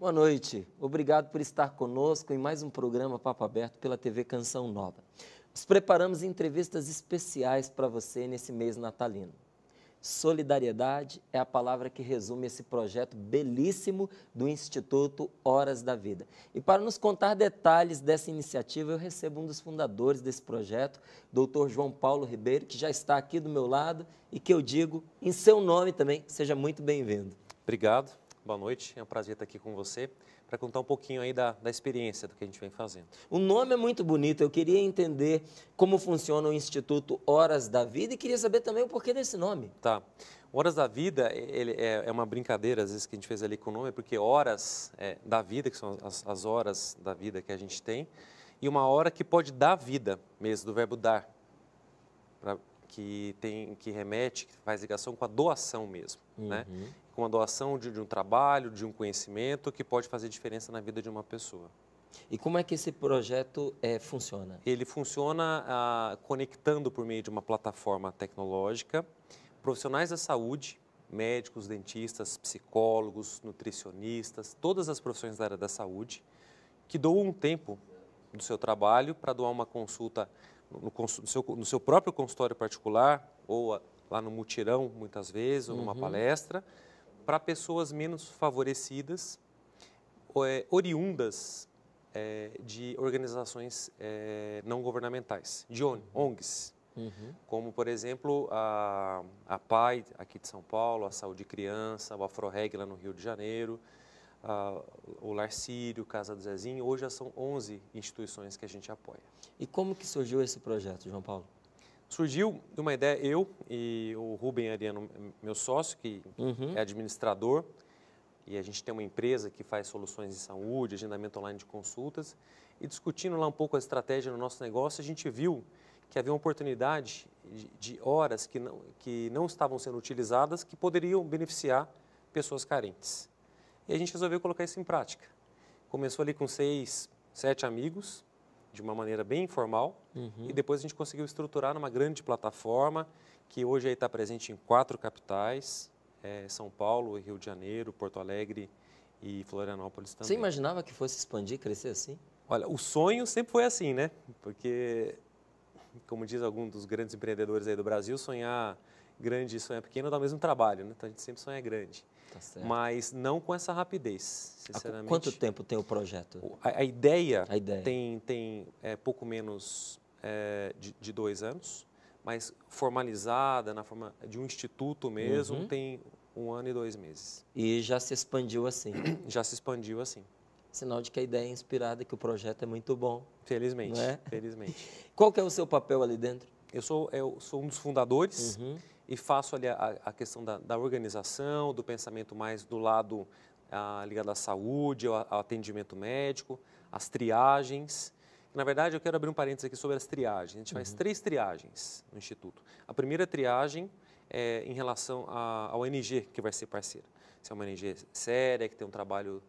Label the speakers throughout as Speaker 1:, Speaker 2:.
Speaker 1: Boa noite. Obrigado por estar conosco em mais um programa Papo Aberto pela TV Canção Nova. Nós preparamos entrevistas especiais para você nesse mês natalino. Solidariedade é a palavra que resume esse projeto belíssimo do Instituto Horas da Vida. E para nos contar detalhes dessa iniciativa, eu recebo um dos fundadores desse projeto, Dr. João Paulo Ribeiro, que já está aqui do meu lado e que eu digo, em seu nome também, seja muito bem-vindo.
Speaker 2: Obrigado, boa noite, é um prazer estar aqui com você para contar um pouquinho aí da experiência do que a gente vem fazendo.
Speaker 1: O nome é muito bonito, eu queria entender como funciona o Instituto Horas da Vida e queria saber também o porquê desse nome.
Speaker 2: Tá, Horas da Vida ele é uma brincadeira às vezes que a gente fez ali com o nome, porque horas da vida, que são as horas da vida que a gente tem, e uma hora que pode dar vida mesmo, do verbo dar, que remete, que faz ligação com a doação mesmo, né? Com a doação de um trabalho, de um conhecimento que pode fazer diferença na vida de uma pessoa.
Speaker 1: E como é que esse projeto funciona?
Speaker 2: Ele funciona conectando por meio de uma plataforma tecnológica profissionais da saúde, médicos, dentistas, psicólogos, nutricionistas, todas as profissões da área da saúde, que doam um tempo do seu trabalho para doar uma consulta no seu próprio consultório particular ou lá no mutirão, muitas vezes, ou numa palestra, para pessoas menos favorecidas, oriundas de organizações não governamentais, de ONGs, como, por exemplo, a PAI, aqui de São Paulo, a Saúde Criança, o AfroReg, lá no Rio de Janeiro, o Lar Sírio, Casa do Zezinho. Hoje já são 11 instituições que a gente apoia.
Speaker 1: E como que surgiu esse projeto, João Paulo?
Speaker 2: Surgiu de uma ideia, eu e o Rubem Ariano, meu sócio, que é administrador, e a gente tem uma empresa que faz soluções de saúde, agendamento online de consultas, e discutindo lá um pouco a estratégia no nosso negócio, a gente viu que havia uma oportunidade de horas que não estavam sendo utilizadas, que poderiam beneficiar pessoas carentes. E a gente resolveu colocar isso em prática. Começou ali com 6, 7 amigos, de uma maneira bem informal, e depois a gente conseguiu estruturar numa grande plataforma que hoje está presente em 4 capitais, São Paulo, Rio de Janeiro, Porto Alegre e Florianópolis também.
Speaker 1: Você imaginava que fosse expandir, crescer assim?
Speaker 2: Olha, o sonho sempre foi assim, né? Porque, como diz algum dos grandes empreendedores aí do Brasil, sonhar grande e sonhar pequeno dá o mesmo trabalho, né? Então a gente sempre sonha grande.
Speaker 1: Tá certo.
Speaker 2: Mas não com essa rapidez, sinceramente.
Speaker 1: Há quanto tempo tem o projeto?
Speaker 2: A ideia,
Speaker 1: A ideia.
Speaker 2: tem pouco menos de 2 anos, mas formalizada na forma de um instituto mesmo, tem 1 ano e 2 meses.
Speaker 1: E já se expandiu assim?
Speaker 2: Já se expandiu assim.
Speaker 1: Sinal de que a ideia é inspirada, que o projeto é muito bom.
Speaker 2: Felizmente,
Speaker 1: Não é?
Speaker 2: felizmente.
Speaker 1: Qual que é o seu papel ali dentro?
Speaker 2: Eu sou um dos fundadores e faço ali a questão da organização, do pensamento mais do lado ligado à saúde, ao atendimento médico, às triagens. Na verdade, eu quero abrir um parênteses aqui sobre as triagens. A gente faz 3 triagens no Instituto. A primeira triagem é em relação ao ONG que vai ser parceira. Se é uma ONG séria, que tem um trabalho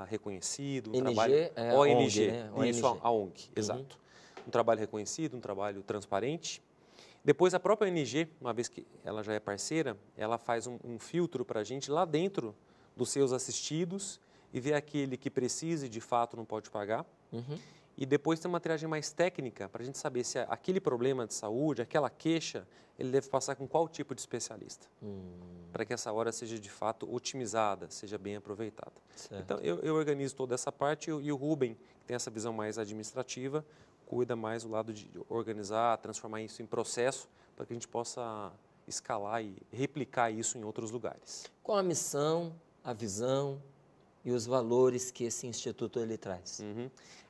Speaker 2: reconhecido, um trabalho...
Speaker 1: é ONG, né?
Speaker 2: Isso, a ONG, exato. Um trabalho reconhecido, um trabalho transparente. Depois, a própria ONG, uma vez que ela já é parceira, ela faz um filtro para a gente lá dentro dos seus assistidos e vê aquele que precisa e de fato não pode pagar. E depois tem uma triagem mais técnica para a gente saber se aquele problema de saúde, aquela queixa, ele deve passar com qual tipo de especialista. Para que essa hora seja de fato otimizada, seja bem aproveitada.
Speaker 1: Certo.
Speaker 2: Então, eu organizo toda essa parte e o Rubem, que tem essa visão mais administrativa, cuida mais do lado de organizar, transformar isso em processo, para que a gente possa escalar e replicar isso em outros lugares.
Speaker 1: Qual a missão, a visão e os valores que esse instituto ele traz?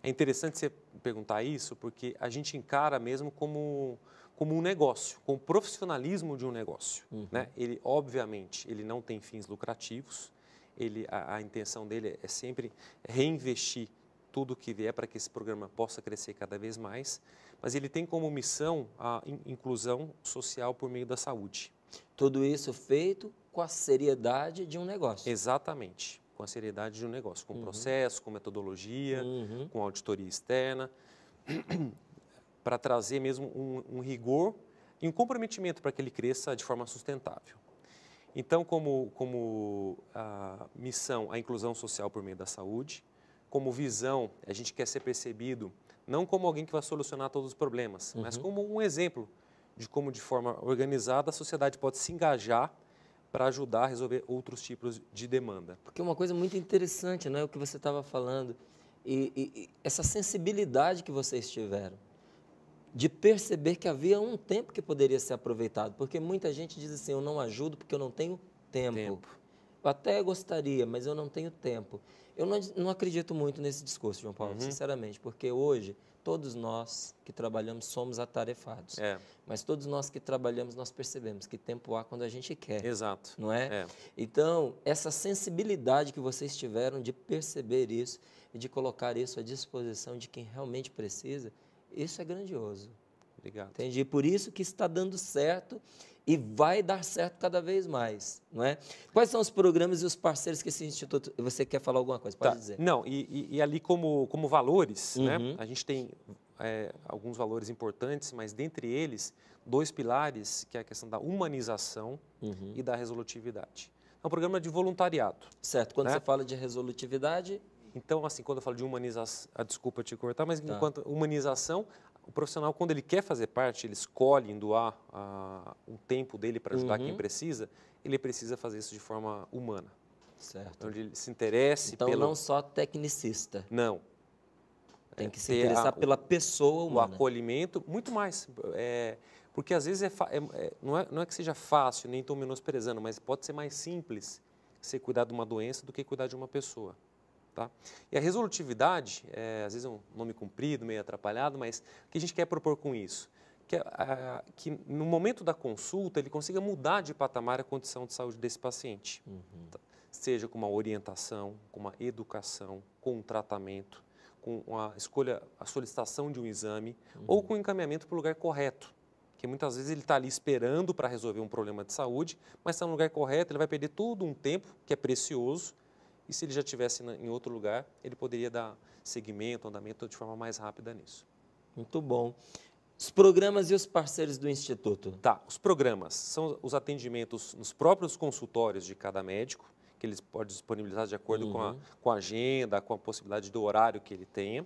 Speaker 2: É interessante você perguntar isso, porque a gente encara mesmo como um negócio, com o profissionalismo de um negócio. Né? Ele, obviamente, ele não tem fins lucrativos, a intenção dele é sempre reinvestir tudo o que vier para que esse programa possa crescer cada vez mais, mas ele tem como missão a inclusão social por meio da saúde.
Speaker 1: Tudo isso feito com a seriedade de um negócio.
Speaker 2: Exatamente, com a seriedade de um negócio, com processo, com metodologia, com auditoria externa, para trazer mesmo um rigor e um comprometimento para que ele cresça de forma sustentável. Então, como a missão, a inclusão social por meio da saúde, como visão, a gente quer ser percebido não como alguém que vai solucionar todos os problemas, mas como um exemplo de como, de forma organizada, a sociedade pode se engajar para ajudar a resolver outros tipos de demanda.
Speaker 1: Porque uma coisa muito interessante, né, o que você estava falando, e essa sensibilidade que vocês tiveram, de perceber que havia um tempo que poderia ser aproveitado, porque muita gente diz assim, eu não ajudo porque eu não tenho tempo. Eu até gostaria, mas eu não tenho tempo. Eu não acredito muito nesse discurso, João Paulo, sinceramente, porque hoje todos nós que trabalhamos somos atarefados. Mas todos nós que trabalhamos, nós percebemos que tempo há quando a gente quer.
Speaker 2: Exato.
Speaker 1: Não é? Então, essa sensibilidade que vocês tiveram de perceber isso e de colocar isso à disposição de quem realmente precisa, isso é grandioso.
Speaker 2: Obrigado.
Speaker 1: Entendi. Por isso que está dando certo e vai dar certo cada vez mais, não é? Quais são os programas e os parceiros que esse instituto... Você quer falar alguma coisa? Pode dizer.
Speaker 2: Não, e ali como valores, né? A gente tem alguns valores importantes, mas dentre eles, 2 pilares, que é a questão da humanização e da resolutividade. É um programa de voluntariado.
Speaker 1: Certo. Quando você fala de resolutividade...
Speaker 2: Então, assim, quando eu falo de humanização, desculpa te cortar, mas enquanto humanização, o profissional, quando ele quer fazer parte, ele escolhe em doar um tempo dele para ajudar quem precisa, ele precisa fazer isso de forma humana.
Speaker 1: Certo.
Speaker 2: Então, ele se interesse
Speaker 1: pelo... Então, não só tecnicista.
Speaker 2: Não.
Speaker 1: Tem que se interessar pela pessoa humana.
Speaker 2: O acolhimento, muito mais. Porque, às vezes, não é que seja fácil, nem estou menosprezando, mas pode ser mais simples você cuidar de uma doença do que cuidar de uma pessoa. Tá? E a resolutividade, às vezes é um nome comprido, meio atrapalhado, mas o que a gente quer propor com isso? Que no momento da consulta ele consiga mudar de patamar a condição de saúde desse paciente. Tá? Seja com uma orientação, com uma educação, com um tratamento, com a solicitação de um exame ou com o encaminhamento para o lugar correto. Que muitas vezes ele está ali esperando para resolver um problema de saúde, mas está no lugar correto, ele vai perder todo um tempo que é precioso. E se ele já estivesse em outro lugar, ele poderia dar seguimento, andamento de forma mais rápida nisso.
Speaker 1: Muito bom. Os programas e os parceiros do Instituto?
Speaker 2: Tá, os programas são os atendimentos nos próprios consultórios de cada médico, que eles podem disponibilizar de acordo com a agenda, com a possibilidade do horário que ele tenha.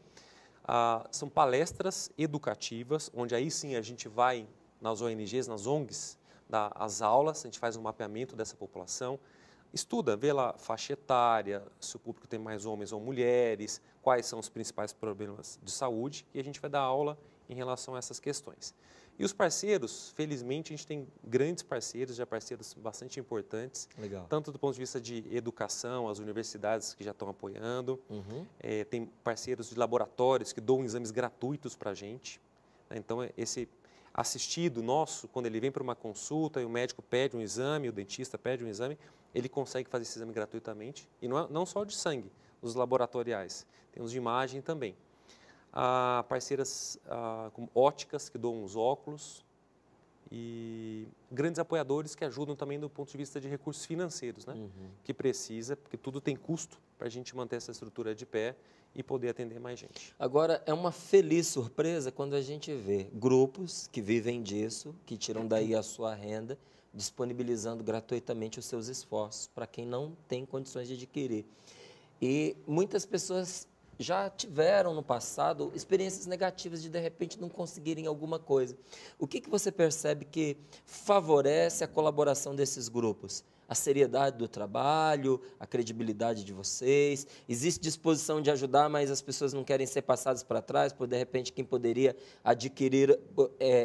Speaker 2: São palestras educativas, onde aí sim a gente vai nas ONGs, nas ONGs, dar as aulas, a gente faz um mapeamento dessa população, estuda, vê lá faixa etária, se o público tem mais homens ou mulheres, quais são os principais problemas de saúde, e a gente vai dar aula em relação a essas questões. E os parceiros, felizmente, a gente tem grandes parceiros, já parceiros bastante importantes, tanto do ponto de vista de educação, as universidades que já estão apoiando, tem parceiros de laboratórios que doam exames gratuitos para a gente. Então, esse assistido nosso, quando ele vem para uma consulta e o médico pede um exame, o dentista pede um exame, ele consegue fazer esse exame gratuitamente, e não só de sangue, os laboratoriais, tem os de imagem também. Parceiras como óticas, que doam os óculos, e grandes apoiadores que ajudam também do ponto de vista de recursos financeiros, né? Que precisa, porque tudo tem custo para a gente manter essa estrutura de pé e poder atender mais gente.
Speaker 1: Agora, é uma feliz surpresa quando a gente vê grupos que vivem disso, que tiram daí a sua renda, disponibilizando gratuitamente os seus esforços para quem não tem condições de adquirir. E muitas pessoas já tiveram no passado experiências negativas de repente não conseguirem alguma coisa. O que você percebe que favorece a colaboração desses grupos? A seriedade do trabalho, a credibilidade de vocês, existe disposição de ajudar, mas as pessoas não querem ser passadas para trás, por de repente quem poderia adquirir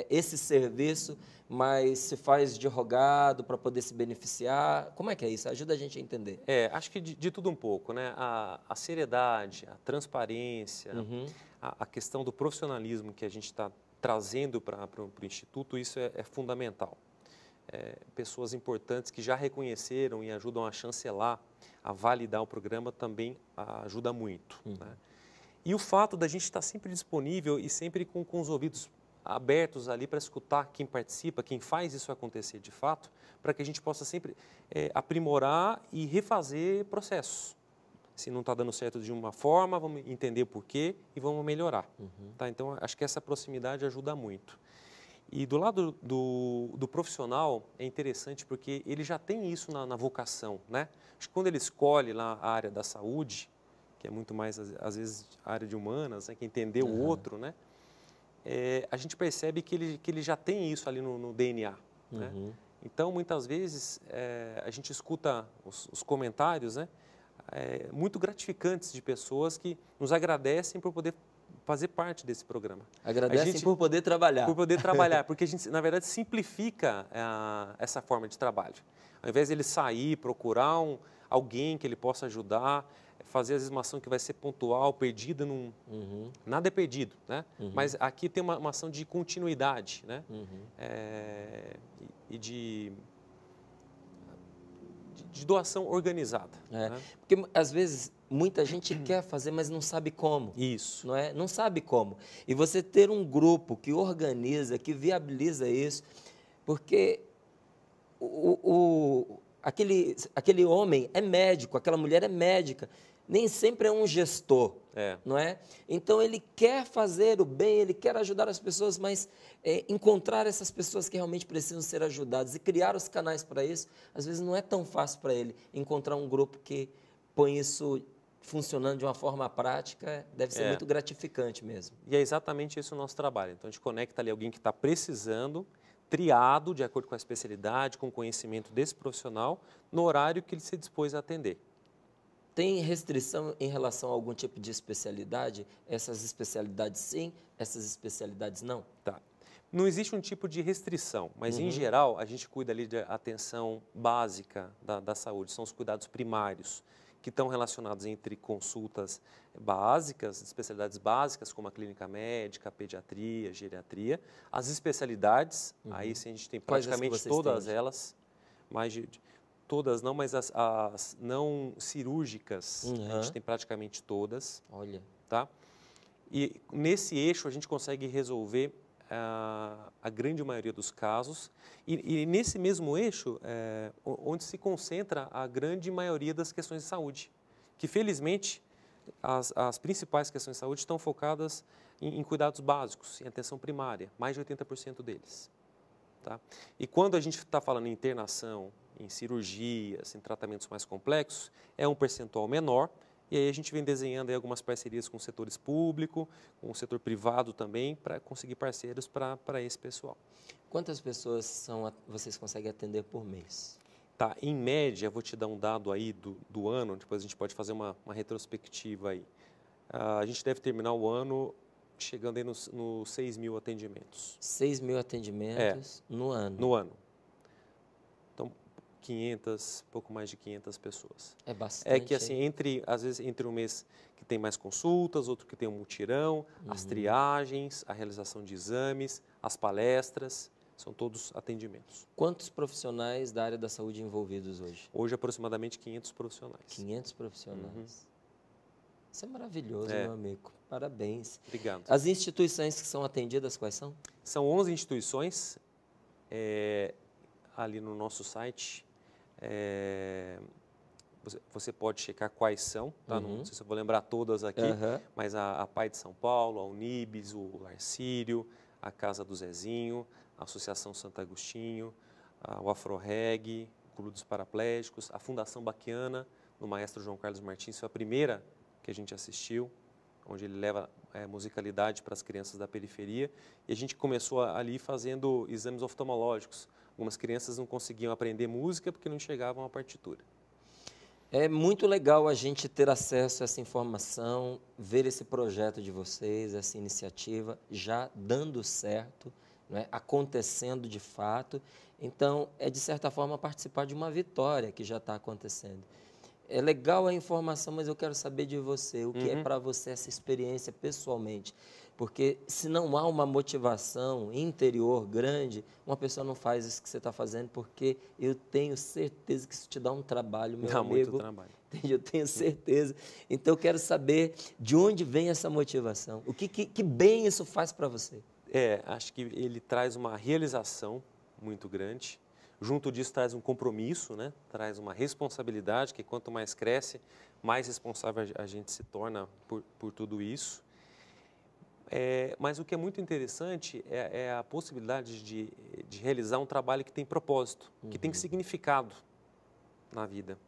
Speaker 1: esse serviço, mas se faz de rogado para poder se beneficiar. Como é que é isso? Ajuda a gente a entender.
Speaker 2: Acho que de tudo um pouco, né? A seriedade, a transparência, a questão do profissionalismo que a gente está trazendo para o Instituto, isso é fundamental. Pessoas importantes que já reconheceram e ajudam a chancelar, a validar o programa também ajuda muito. Né? E o fato da gente estar sempre disponível e sempre com os ouvidos abertos ali para escutar quem participa, quem faz isso acontecer de fato, para que a gente possa sempre aprimorar e refazer processos. Se não está dando certo de uma forma, vamos entender o porquê e vamos melhorar. Tá? Então, acho que essa proximidade ajuda muito. E do lado do profissional é interessante porque ele já tem isso na vocação, né? Acho que quando ele escolhe lá a área da saúde, que é muito mais, às vezes, a área de humanas, né? Que entender o outro, né? A gente percebe que ele já tem isso ali no DNA, né? Então, muitas vezes, a gente escuta os comentários, né? Muito gratificantes de pessoas que nos agradecem por poder fazer parte desse programa.
Speaker 1: Agradecem por poder trabalhar.
Speaker 2: Por poder trabalhar, porque a gente, na verdade, simplifica essa forma de trabalho. Ao invés de ele sair, procurar alguém que ele possa ajudar, fazer às vezes uma ação que vai ser pontual, perdida, nada é perdido, né? Mas aqui tem uma ação de continuidade, né? E de doação organizada. Né?
Speaker 1: Porque, às vezes, muita gente quer fazer, mas não sabe como.
Speaker 2: Isso.
Speaker 1: Não é? Não sabe como. E você ter um grupo que organiza, que viabiliza isso, porque aquele homem é médico, aquela mulher é médica, nem sempre é um gestor, não é? Então, ele quer fazer o bem, ele quer ajudar as pessoas, mas encontrar essas pessoas que realmente precisam ser ajudadas e criar os canais para isso, às vezes não é tão fácil para ele encontrar um grupo que põe isso funcionando de uma forma prática, deve ser muito gratificante mesmo.
Speaker 2: E é exatamente esse o nosso trabalho. Então, a gente conecta ali alguém que está precisando, triado de acordo com a especialidade, com o conhecimento desse profissional, no horário que ele se dispôs a atender.
Speaker 1: Tem restrição em relação a algum tipo de especialidade? Essas especialidades sim, essas especialidades não?
Speaker 2: Tá. Não existe um tipo de restrição, mas em geral a gente cuida ali da atenção básica da saúde, são os cuidados primários, que estão relacionados entre consultas básicas, especialidades básicas, como a clínica médica, a pediatria, a geriatria, as especialidades, aí sim a gente tem praticamente todas elas, todas não, mas as não cirúrgicas, a gente tem praticamente todas.
Speaker 1: Olha.
Speaker 2: Tá? E nesse eixo a gente consegue resolver a grande maioria dos casos. E nesse mesmo eixo, onde se concentra a grande maioria das questões de saúde. Que felizmente as principais questões de saúde estão focadas em cuidados básicos, em atenção primária, mais de 80% deles. Tá? E quando a gente está falando em internação, em cirurgias, em tratamentos mais complexos, é um percentual menor, e aí a gente vem desenhando aí algumas parcerias com setores público, com o setor privado também, para conseguir parceiros para esse pessoal.
Speaker 1: Quantas pessoas vocês conseguem atender por mês?
Speaker 2: Tá, em média, vou te dar um dado aí do ano, depois a gente pode fazer uma retrospectiva aí. A gente deve terminar o ano chegando aí nos 6 mil atendimentos.
Speaker 1: 6 mil atendimentos no ano?
Speaker 2: No ano. Então, 500, pouco mais de 500 pessoas.
Speaker 1: É bastante.
Speaker 2: É que assim, às vezes entre um mês que tem mais consultas, outro que tem um mutirão, as triagens, a realização de exames, as palestras, são todos atendimentos.
Speaker 1: Quantos profissionais da área da saúde envolvidos hoje?
Speaker 2: Hoje, aproximadamente 500 profissionais.
Speaker 1: 500 profissionais. Isso é maravilhoso, meu amigo. Parabéns.
Speaker 2: Obrigado.
Speaker 1: As instituições que são atendidas, quais são?
Speaker 2: São 11 instituições ali no nosso site. Você pode checar quais são, tá? Não sei se eu vou lembrar todas aqui, mas a PAI de São Paulo, a Unibis, o Larcírio, a Casa do Zezinho, a Associação Santo Agostinho, o Afroreg, o Clube dos Paraplégicos, a Fundação Baquiana, do maestro João Carlos Martins, foi a primeira que a gente assistiu, onde ele leva musicalidade para as crianças da periferia. E a gente começou ali fazendo exames oftalmológicos. Algumas crianças não conseguiam aprender música porque não chegavam à partitura.
Speaker 1: É muito legal a gente ter acesso a essa informação, ver esse projeto de vocês, essa iniciativa já dando certo, não é? Acontecendo de fato. Então, é de certa forma participar de uma vitória que já está acontecendo. É legal a informação, mas eu quero saber de você, o que é para você essa experiência pessoalmente. Porque se não há uma motivação interior grande, uma pessoa não faz isso que você está fazendo, porque eu tenho certeza que isso te dá um trabalho, meu amigo.
Speaker 2: Dá muito trabalho.
Speaker 1: Eu tenho certeza. Então, eu quero saber de onde vem essa motivação. Que bem isso faz para você?
Speaker 2: Acho que ele traz uma realização muito grande. Junto disso traz um compromisso, né? Traz uma responsabilidade, que quanto mais cresce, mais responsável a gente se torna por tudo isso. Mas o que é muito interessante é a possibilidade de realizar um trabalho que tem propósito, que tem significado na vida.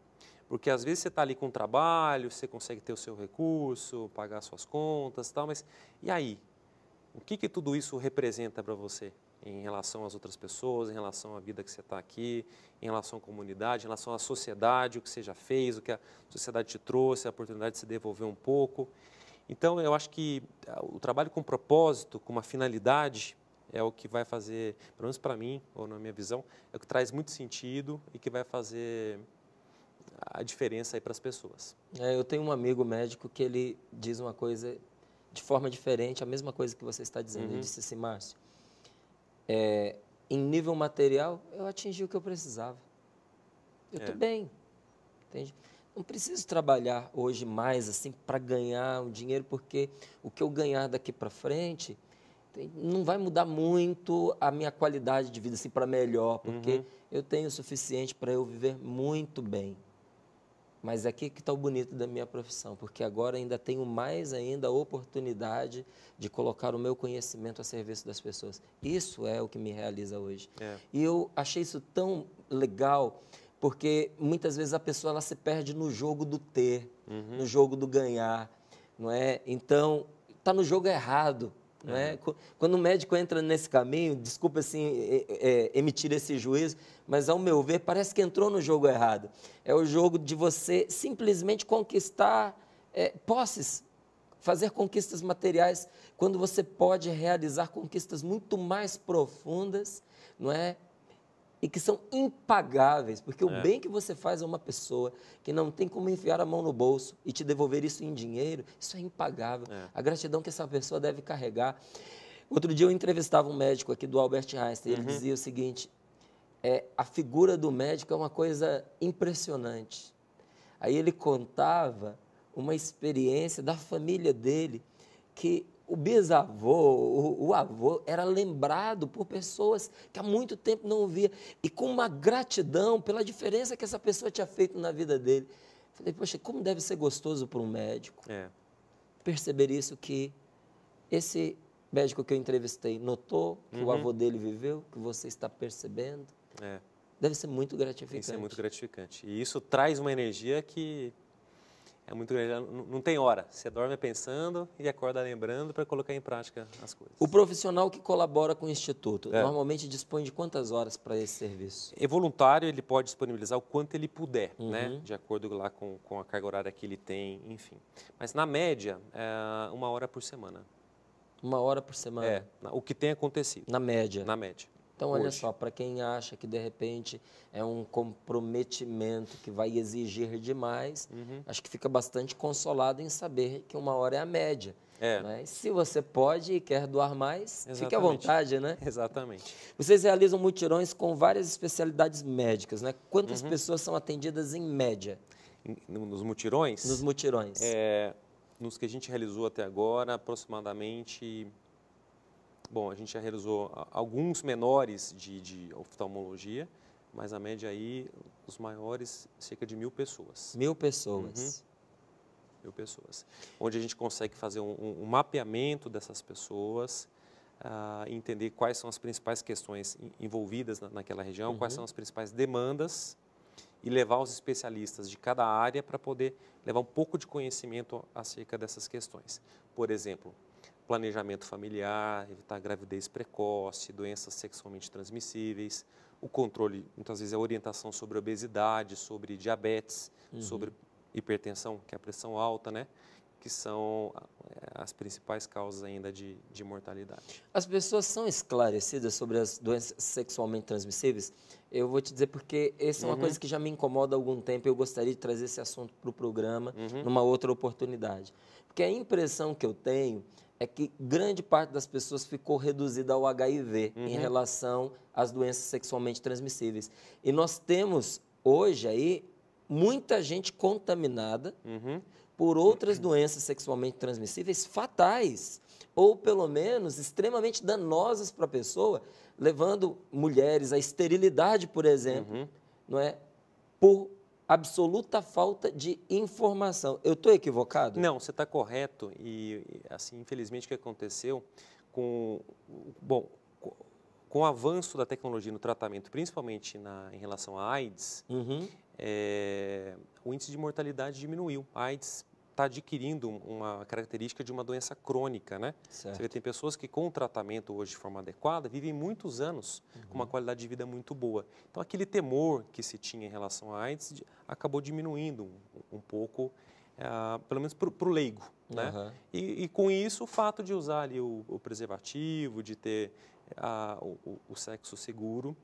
Speaker 2: Porque às vezes você está ali com um trabalho, você consegue ter o seu recurso, pagar suas contas e tal, mas e aí? O que tudo isso representa para você em relação às outras pessoas, em relação à vida que você está aqui, em relação à comunidade, em relação à sociedade, o que você já fez, o que a sociedade te trouxe, a oportunidade de se devolver um pouco. Então, eu acho que o trabalho com propósito, com uma finalidade, é o que vai fazer, pelo menos para mim, ou na minha visão, é o que traz muito sentido e que vai fazer a diferença aí para as pessoas.
Speaker 1: Eu tenho um amigo médico que ele diz uma coisa de forma diferente, a mesma coisa que você está dizendo. Ele disse assim, Márcio, em nível material, eu atingi o que eu precisava. Eu estou bem, entende? Não preciso trabalhar hoje mais assim para ganhar um dinheiro, porque o que eu ganhar daqui para frente não vai mudar muito a minha qualidade de vida assim, para melhor, porque eu tenho o suficiente para eu viver muito bem. Mas aqui que está o bonito da minha profissão, porque agora ainda tenho mais ainda a oportunidade de colocar o meu conhecimento a serviço das pessoas. Isso é o que me realiza hoje. E eu achei isso tão legal, porque muitas vezes a pessoa ela se perde no jogo do ter, no jogo do ganhar, não é? Então, está no jogo errado. Não é? Quando o médico entra nesse caminho, desculpa assim, emitir esse juízo, mas ao meu ver parece que entrou no jogo errado. É o jogo de você simplesmente conquistar posses, fazer conquistas materiais, quando você pode realizar conquistas muito mais profundas, não é? E que são impagáveis, porque o bem que você faz a uma pessoa que não tem como enfiar a mão no bolso e te devolver isso em dinheiro, isso é impagável. A gratidão que essa pessoa deve carregar. Outro dia eu entrevistava um médico aqui do Albert Einstein, ele dizia o seguinte, a figura do médico é uma coisa impressionante. Aí ele contava uma experiência da família dele, que o bisavô, o avô, era lembrado por pessoas que há muito tempo não o via, e com uma gratidão pela diferença que essa pessoa tinha feito na vida dele. Falei, poxa, como deve ser gostoso para um médico perceber isso, que esse médico que eu entrevistei notou que o avô dele viveu, que você está percebendo. Deve ser muito gratificante.
Speaker 2: Tem que ser muito gratificante. E isso traz uma energia que é muito grande, não tem hora. Você dorme pensando e acorda lembrando para colocar em prática as coisas.
Speaker 1: O profissional que colabora com o Instituto, normalmente dispõe de quantas horas para esse serviço?
Speaker 2: Voluntário, ele pode disponibilizar o quanto ele puder, né? De acordo lá com a carga horária que ele tem, enfim. Mas, na média, 1 hora por semana.
Speaker 1: 1 hora por semana?
Speaker 2: O que tem acontecido.
Speaker 1: Na média?
Speaker 2: Na média.
Speaker 1: Então, olha só, para quem acha que, de repente, é um comprometimento que vai exigir demais, acho que fica bastante consolado em saber que 1 hora é a média. Mas, se você pode e quer doar mais, fique à vontade, né?
Speaker 2: Exatamente.
Speaker 1: Vocês realizam mutirões com várias especialidades médicas, né? Quantas pessoas são atendidas em média?
Speaker 2: Nos mutirões?
Speaker 1: Nos mutirões.
Speaker 2: Nos que a gente realizou até agora, aproximadamente... Bom, a gente já realizou alguns menores de oftalmologia, mas a média aí, os maiores, cerca de 1.000 pessoas.
Speaker 1: 1.000 pessoas.
Speaker 2: 1.000 pessoas. Onde a gente consegue fazer um mapeamento dessas pessoas, entender quais são as principais questões envolvidas naquela região, quais são as principais demandas, e levar os especialistas de cada área para poder levar um pouco de conhecimento acerca dessas questões. Por exemplo, planejamento familiar, evitar gravidez precoce, doenças sexualmente transmissíveis, o controle, muitas vezes a orientação sobre obesidade, sobre diabetes, sobre hipertensão, que é a pressão alta, né? Que são as principais causas ainda de mortalidade.
Speaker 1: As pessoas são esclarecidas sobre as doenças sexualmente transmissíveis? Eu vou te dizer porque essa é uma coisa que já me incomoda há algum tempo e eu gostaria de trazer esse assunto para o programa numa outra oportunidade. Porque a impressão que eu tenho é que grande parte das pessoas ficou reduzida ao HIV em relação às doenças sexualmente transmissíveis. E nós temos hoje aí muita gente contaminada por outras doenças sexualmente transmissíveis fatais, ou pelo menos extremamente danosas para a pessoa, levando mulheres à esterilidade, por exemplo, não é? Por absoluta falta de informação. Eu estou equivocado?
Speaker 2: Não, você está correto assim, infelizmente, o que aconteceu bom, com o avanço da tecnologia no tratamento, principalmente em relação à AIDS, o índice de mortalidade diminuiu. A AIDS está adquirindo uma característica de uma doença crônica, né?
Speaker 1: Certo.
Speaker 2: Você vê, tem pessoas que com o tratamento hoje de forma adequada vivem muitos anos com uma qualidade de vida muito boa. Então, aquele temor que se tinha em relação à AIDS acabou diminuindo um pouco, pelo menos para o leigo, né? E com isso, o fato de usar ali o preservativo, de ter o sexo seguro,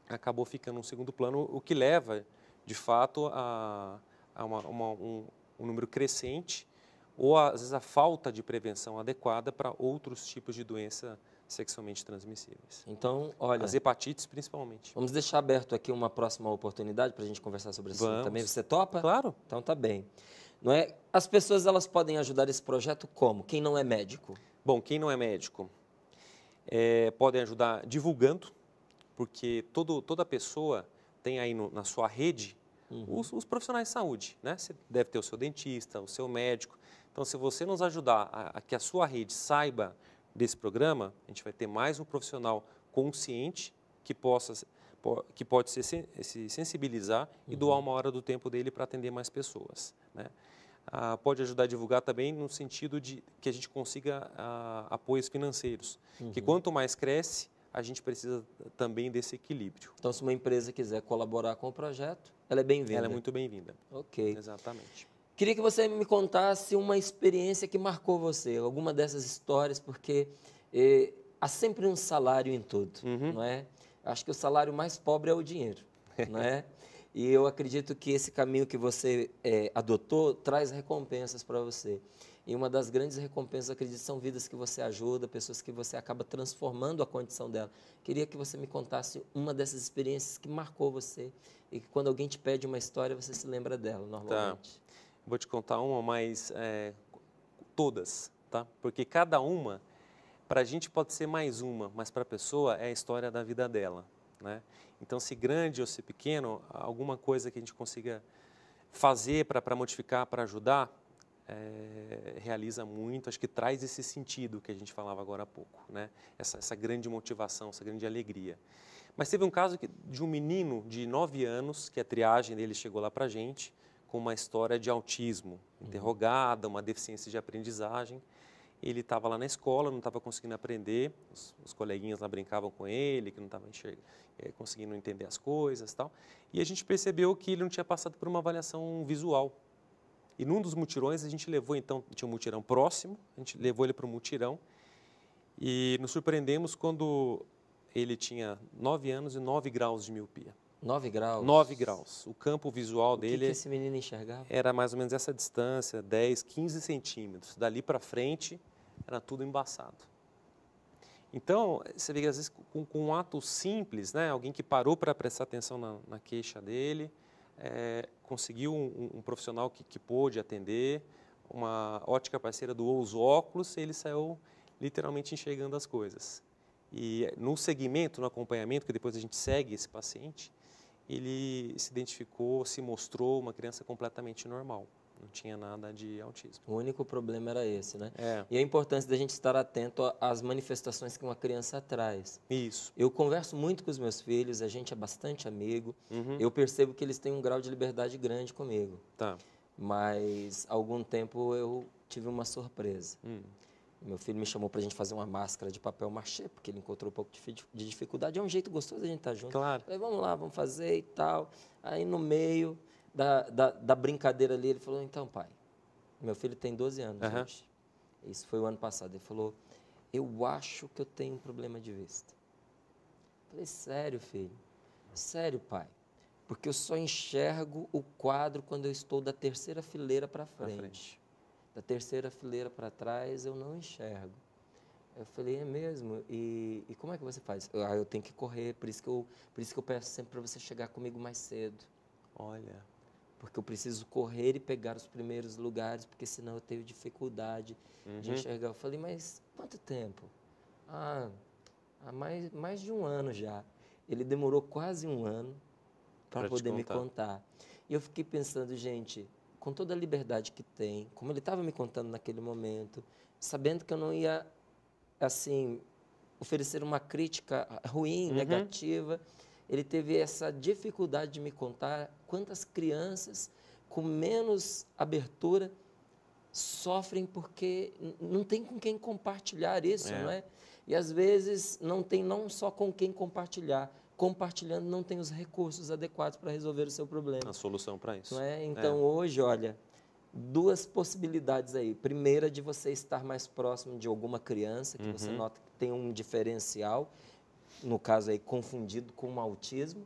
Speaker 2: acabou ficando um segundo plano, o que leva, de fato, a um número crescente ou, às vezes, a falta de prevenção adequada para outros tipos de doença sexualmente transmissíveis.
Speaker 1: Então, olha...
Speaker 2: As hepatites, principalmente.
Speaker 1: Vamos deixar aberto aqui uma próxima oportunidade para a gente conversar sobre isso também. Você topa?
Speaker 2: Claro.
Speaker 1: Então, tá bem. Não é? As pessoas, elas podem ajudar esse projeto como? Quem não é médico?
Speaker 2: Bom, quem não é médico podem ajudar divulgando, porque toda pessoa tem aí na sua rede os profissionais de saúde, né? Você deve ter o seu dentista, o seu médico. Então, se você nos ajudar a que a sua rede saiba desse programa, a gente vai ter mais um profissional consciente que pode se sensibilizar e doar uma hora do tempo dele para atender mais pessoas, né? Pode ajudar a divulgar também no sentido de que a gente consiga apoios financeiros, que quanto mais cresce, a gente precisa também desse equilíbrio.
Speaker 1: Então, se uma empresa quiser colaborar com o projeto, ela é bem-vinda?
Speaker 2: Ela é muito bem-vinda.
Speaker 1: Ok.
Speaker 2: Exatamente.
Speaker 1: Queria que você me contasse uma experiência que marcou você, alguma dessas histórias, porque há sempre um salário em tudo, não é? Acho que o salário mais pobre é o dinheiro, não é? E eu acredito que esse caminho que você adotou traz recompensas para você. E uma das grandes recompensas, acredito, são vidas que você ajuda, pessoas que você acaba transformando a condição dela. Queria que você me contasse uma dessas experiências que marcou você e que quando alguém te pede uma história, você se lembra dela, normalmente.
Speaker 2: Tá. Vou te contar uma, mas todas, tá? Porque cada uma, para a gente pode ser mais uma, mas para a pessoa é a história da vida dela, né? Então, se grande ou se pequeno, alguma coisa que a gente consiga fazer para modificar, para ajudar, realiza muito, acho que traz esse sentido que a gente falava agora há pouco, né? Essa grande motivação, essa grande alegria. Mas teve um caso de um menino de 9 anos, que a triagem dele chegou lá para a gente, com uma história de autismo, interrogada, uma deficiência de aprendizagem. Ele estava lá na escola, não estava conseguindo aprender, os coleguinhas lá brincavam com ele, que não estava conseguindo entender as coisas e tal. E a gente percebeu que ele não tinha passado por uma avaliação visual. E num dos mutirões, a gente levou, então, tinha um mutirão próximo, a gente levou ele para o mutirão e nos surpreendemos quando ele tinha 9 anos e 9 graus de miopia.
Speaker 1: 9 graus?
Speaker 2: 9 graus. O campo visual dele...
Speaker 1: O que esse menino enxergava?
Speaker 2: Era mais ou menos essa distância, 10, 15 centímetros. Dali para frente, era tudo embaçado. Então, você vê que às vezes com um ato simples, né, alguém que parou para prestar atenção na queixa dele, conseguiu um profissional que pôde atender, uma ótica parceira doou os óculos e ele saiu literalmente enxergando as coisas. E no segmento, no acompanhamento, que depois a gente segue esse paciente, ele se identificou, se mostrou uma criança completamente normal. Não tinha nada de autismo.
Speaker 1: O único problema era esse, né? E a importância da gente estar atento às manifestações que uma criança traz.
Speaker 2: Isso.
Speaker 1: Eu converso muito com os meus filhos, a gente é bastante amigo. Eu percebo que eles têm um grau de liberdade grande comigo.
Speaker 2: Tá.
Speaker 1: Mas, há algum tempo, eu tive uma surpresa. Meu filho me chamou para a gente fazer uma máscara de papel machê, porque ele encontrou um pouco de dificuldade. É um jeito gostoso a gente estar junto.
Speaker 2: Claro.
Speaker 1: Falei, vamos lá, vamos fazer e tal. Aí, no meio da brincadeira ali, ele falou, então, pai, meu filho tem 12 anos hoje. Isso foi o ano passado. Ele falou, eu acho que eu tenho um problema de vista. Falei, sério, filho? Sério, pai? Porque eu só enxergo o quadro quando eu estou da terceira fileira para frente. Da terceira fileira para trás, eu não enxergo. Eu falei, é mesmo? E como é que você faz? Eu tenho que correr, por isso que eu peço sempre para você chegar comigo mais cedo.
Speaker 2: Olha.
Speaker 1: Porque eu preciso correr e pegar os primeiros lugares, porque senão eu tenho dificuldade de enxergar. Eu falei, mas quanto tempo? Há mais de um ano já. Ele demorou quase um ano para poder me contar. E eu fiquei pensando, gente, com toda a liberdade que tem, como ele estava me contando naquele momento, sabendo que eu não ia, assim, oferecer uma crítica ruim, negativa, ele teve essa dificuldade de me contar quantas crianças com menos abertura sofrem porque não tem com quem compartilhar isso, não é? E às vezes não tem não só com quem compartilhar, compartilhando não tem os recursos adequados para resolver o seu problema.
Speaker 2: A solução para isso.
Speaker 1: Não é? Então hoje, olha, duas possibilidades aí. Primeira, de você estar mais próximo de alguma criança que você nota que tem um diferencial, no caso aí confundido com o autismo,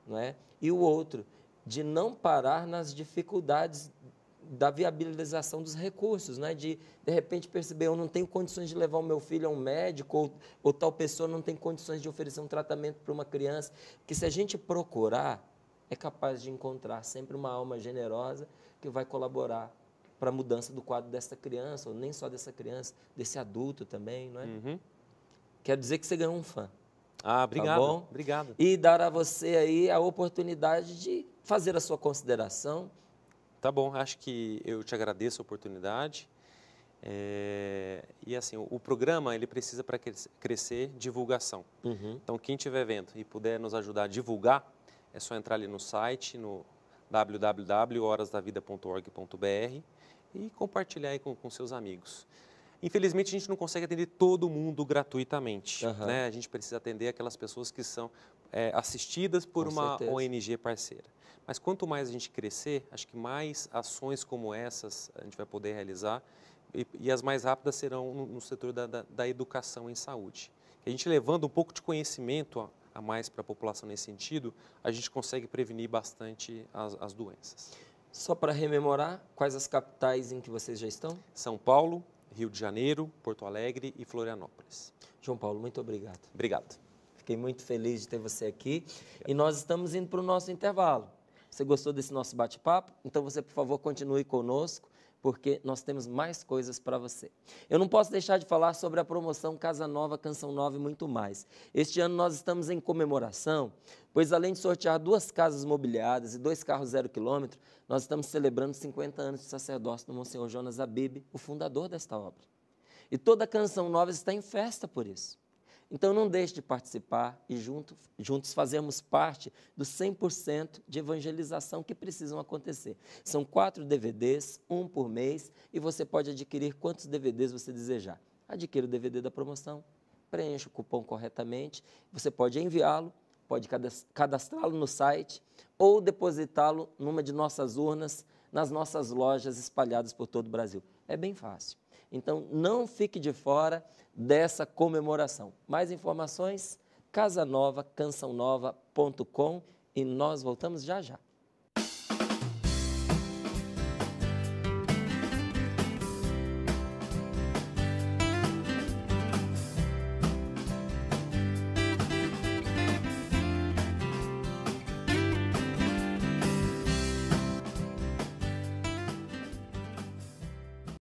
Speaker 1: não é? E o outro, de não parar nas dificuldades da viabilização dos recursos, né? De repente perceber, eu não tenho condições de levar o meu filho a um médico, ou tal pessoa não tem condições de oferecer um tratamento para uma criança, que se a gente procurar, é capaz de encontrar sempre uma alma generosa que vai colaborar para a mudança do quadro dessa criança, ou nem só dessa criança, desse adulto também, não é? Quero dizer que você ganhou um fã.
Speaker 2: Ah, obrigado.
Speaker 1: Tá bom?
Speaker 2: Obrigado.
Speaker 1: E dar a você aí a oportunidade de fazer a sua consideração.
Speaker 2: Tá bom, acho que eu te agradeço a oportunidade. E assim, o programa ele precisa para crescer divulgação. Então, quem estiver vendo e puder nos ajudar a divulgar, é só entrar ali no site, no www.horasdavida.org.br e compartilhar aí com seus amigos. Infelizmente, a gente não consegue atender todo mundo gratuitamente. Né? A gente precisa atender aquelas pessoas que são assistidas por uma ONG parceira. Mas quanto mais a gente crescer, acho que mais ações como essas a gente vai poder realizar e as mais rápidas serão no setor da educação em saúde. A gente levando um pouco de conhecimento a mais para a população nesse sentido, a gente consegue prevenir bastante as doenças.
Speaker 1: Só para rememorar, quais as capitais em que vocês já estão?
Speaker 2: São Paulo, Rio de Janeiro, Porto Alegre e Florianópolis.
Speaker 1: João Paulo, muito obrigado.
Speaker 2: Obrigado.
Speaker 1: Fiquei muito feliz de ter você aqui. E nós estamos indo para o nosso intervalo. Você gostou desse nosso bate-papo? Então você, por favor, continue conosco, porque nós temos mais coisas para você. Eu não posso deixar de falar sobre a promoção Casa Nova, Canção Nova e muito mais. Este ano nós estamos em comemoração, pois além de sortear 2 casas mobiliadas e 2 carros 0 km, nós estamos celebrando 50 anos de sacerdócio do Monsenhor Jonas Abib, o fundador desta obra. E toda Canção Nova está em festa por isso. Então não deixe de participar e juntos fazermos parte dos 100% de evangelização que precisam acontecer. São 4 DVDs, 1 por mês, e você pode adquirir quantos DVDs você desejar. Adquira o DVD da promoção, preencha o cupom corretamente, você pode enviá-lo, pode cadastrá-lo no site ou depositá-lo numa de nossas urnas, nas nossas lojas espalhadas por todo o Brasil. É bem fácil. Então, não fique de fora dessa comemoração. Mais informações, casanova, cançãonova.com, e nós voltamos já já.